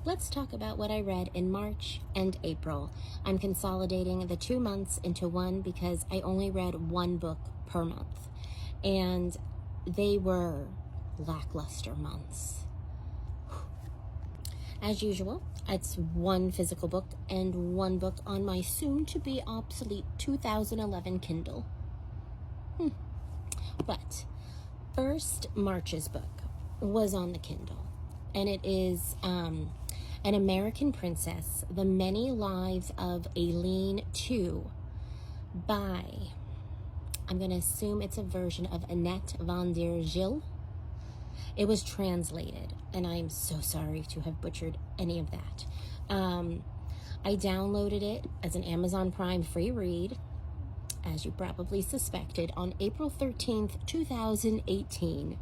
let's talk about what I read in March and April. I'm consolidating the 2 months into one because I only read one book per month, and they were lackluster months. As usual, it's one physical book and one book on my soon-to-be obsolete 2011 Kindle. But first, March's book was on the Kindle, and it is An American Princess, The Many Lives of Aileen II by, I'm going to assume it's a version of Annette van der Gil. It was translated, and I'm so sorry to have butchered any of that. I downloaded it as an Amazon Prime free read, as you probably suspected, on April 13th, 2018.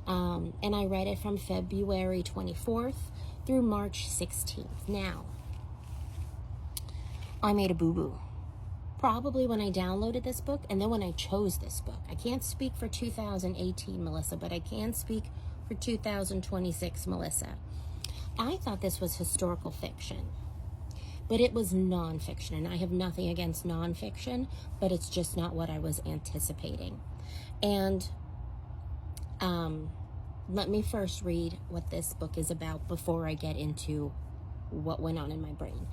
And I read it from February 24th through March 16th. Now, I made a boo-boo. Probably when I downloaded this book and then when I chose this book. I can't speak for 2018, Melissa, but I can speak for 2026, Melissa. I thought this was historical fiction, but it was nonfiction, and I have nothing against nonfiction, but it's just not what I was anticipating. And let me first read what this book is about before I get into what went on in my brain.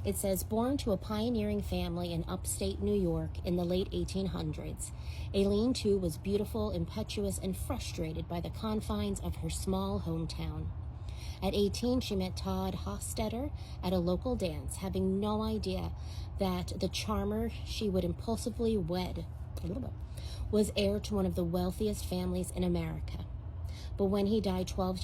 It says, born to a pioneering family in upstate New York in the late 1800s, Aileen II was beautiful, impetuous, and frustrated by the confines of her small hometown. At 18, she met Todd Hofstetter at a local dance, having no idea that the charmer she would impulsively wed was heir to one of the wealthiest families in America. But when he died 12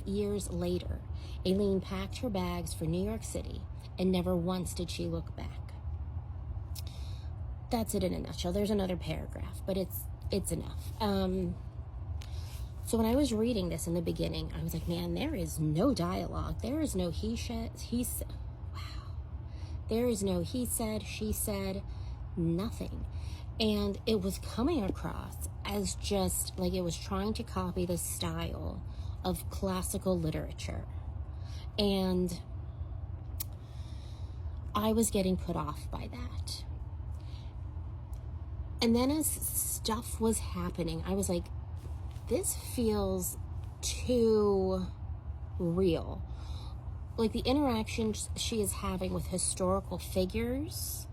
years later, Aileen packed her bags for New York City, and never once did she look back. That's it in a nutshell. There's another paragraph, but it's enough. So when I was reading this in the beginning, I was like, man, there is no dialogue. There is no he said, wow. There is no he said, she said, nothing. And it was coming across as just like it was trying to copy the style of classical literature. And I was getting put off by that. And then as stuff was happening, I was like, this feels too real. Like the interactions she is having with historical figures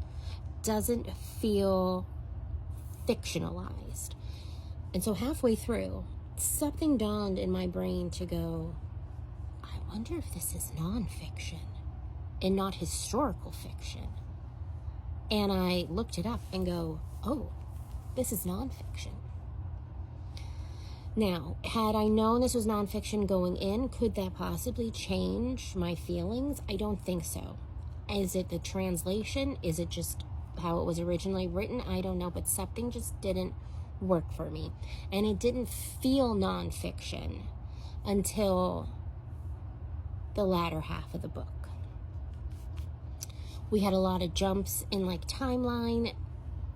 doesn't feel fictionalized. And so halfway through, something dawned in my brain to go, I wonder if this is nonfiction and not historical fiction. And I looked it up and go, oh, this is nonfiction. Now, had I known this was nonfiction going in, could that possibly change my feelings? I don't think so. Is it the translation? Is it just how it was originally written? I don't know, but something just didn't work for me. And it didn't feel nonfiction until the latter half of the book. We had a lot of jumps in like timeline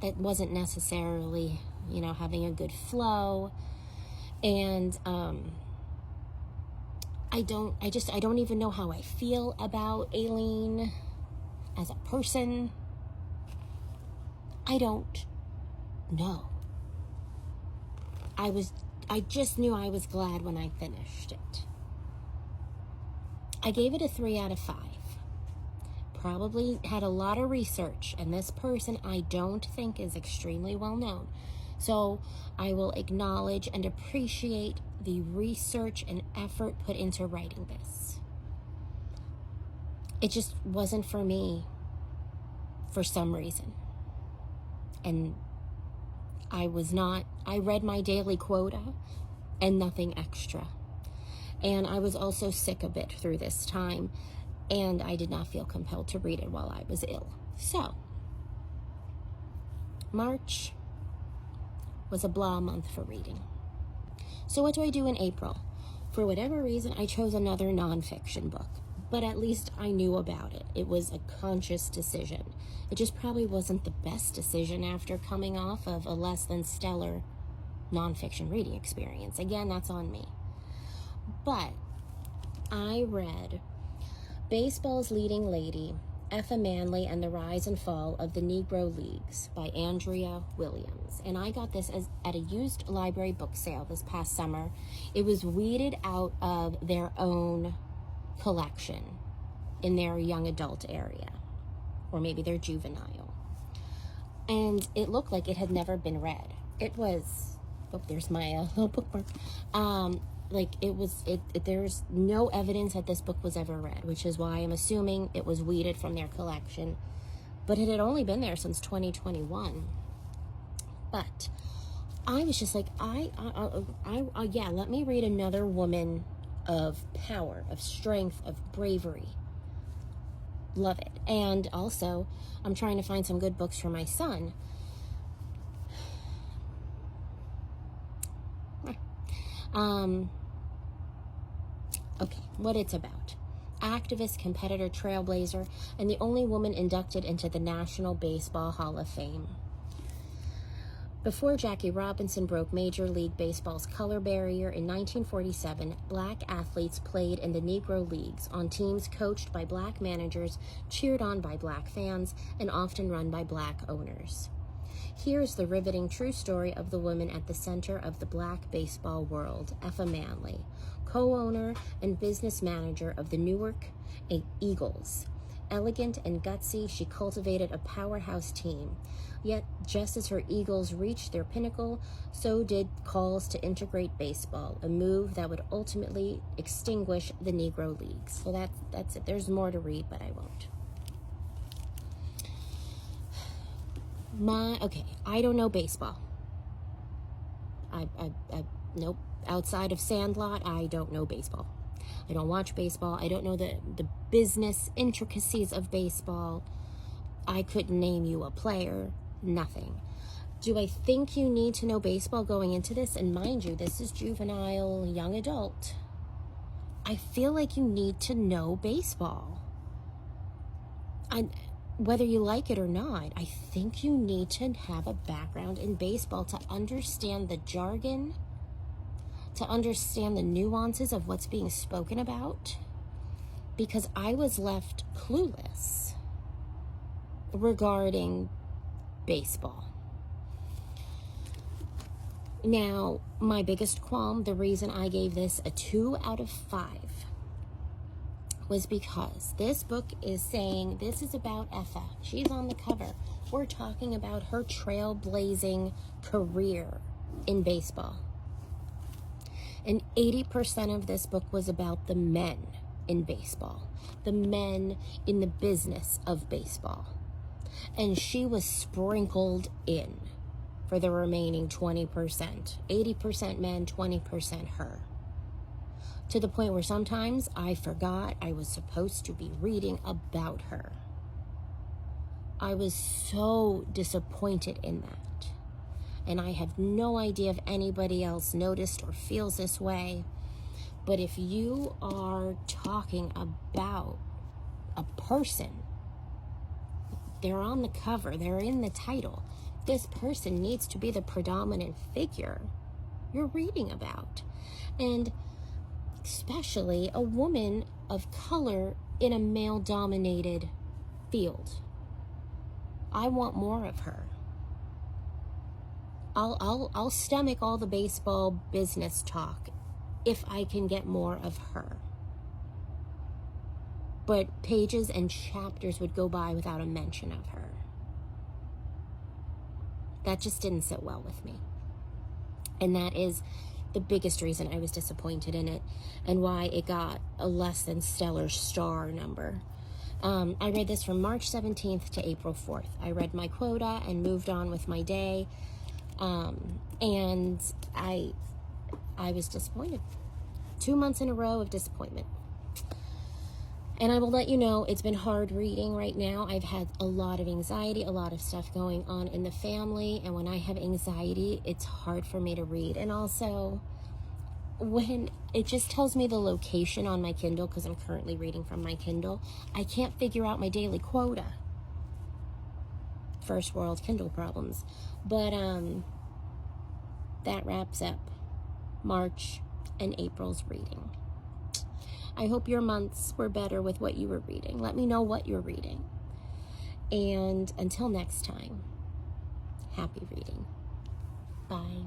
that wasn't necessarily, having a good flow. And I don't even know how I feel about Aileen as a person. I don't know. I just knew I was glad when I finished it. I gave it a 3 out of 5. Probably had a lot of research, and this person I don't think is extremely well known. So I will acknowledge and appreciate the research and effort put into writing this. It just wasn't for me for some reason. And I read my daily quota and nothing extra. And I was also sick a bit through this time, and I did not feel compelled to read it while I was ill. So, March was a blah month for reading. So what do I do in April? For whatever reason, I chose another nonfiction book, but at least I knew about it. It was a conscious decision. It just probably wasn't the best decision after coming off of a less than stellar nonfiction reading experience. Again, that's on me. But I read Baseball's Leading Lady, Effa Manley and the Rise and Fall of the Negro Leagues by Andrea Williams. And I got this at a used library book sale this past summer. It was weeded out of their own collection in their young adult area, or maybe their juvenile. And it looked like it had never been read. It was, oh, there's my little bookmark. There's no evidence that this book was ever read, which is why I'm assuming it was weeded from their collection. But it had only been there since 2021. But I was just like, yeah, let me read another woman of power, of strength, of bravery. Love it. And also, I'm trying to find some good books for my son. Okay, what it's about. Activist, competitor, trailblazer, and the only woman inducted into the National Baseball Hall of Fame. Before Jackie Robinson broke Major League Baseball's color barrier in 1947, black athletes played in the Negro Leagues on teams coached by black managers, cheered on by black fans, and often run by black owners. Here's the riveting true story of the woman at the center of the black baseball world, Effa Manley, co-owner and business manager of the Newark Eagles. Elegant and gutsy, she cultivated a powerhouse team. Yet, just as her Eagles reached their pinnacle, so did calls to integrate baseball, a move that would ultimately extinguish the Negro Leagues. So that's it. There's more to read, but I won't. I don't know baseball. Nope. Outside of Sandlot, I don't know baseball. I don't watch baseball. I don't know the business intricacies of baseball. I couldn't name you a player. Nothing. Do I think you need to know baseball going into this? And mind you, this is juvenile, young adult. I feel like you need to know baseball. Whether you like it or not, I think you need to have a background in baseball to understand the jargon, to understand the nuances of what's being spoken about, because I was left clueless regarding baseball. Now, my biggest qualm, the reason I gave this a 2 out of 5, was because this book is saying this is about Effa. She's on the cover. We're talking about her trailblazing career in baseball. And 80% of this book was about the men in baseball, the men in the business of baseball. And she was sprinkled in for the remaining 20%. 80% men, 20% her. To the point where sometimes I forgot I was supposed to be reading about her. I was so disappointed in that. And I have no idea if anybody else noticed or feels this way. But if you are talking about a person, they're on the cover, they're in the title, this person needs to be the predominant figure you're reading about. And especially a woman of color in a male-dominated field. I want more of her. I'll stomach all the baseball business talk if I can get more of her. But pages and chapters would go by without a mention of her. That just didn't sit well with me. And that is the biggest reason I was disappointed in it, and why it got a less than stellar star number. I read this from March 17th to April 4th. I read my quota and moved on with my day. And I was disappointed. 2 months in a row of disappointment. And I will let you know, it's been hard reading right now. I've had a lot of anxiety, a lot of stuff going on in the family. And when I have anxiety, it's hard for me to read. And also, when it just tells me the location on my Kindle, because I'm currently reading from my Kindle, I can't figure out my daily quota. First world Kindle problems. But that wraps up March and April's reading. I hope your months were better with what you were reading. Let me know what you're reading. And until next time, happy reading. Bye.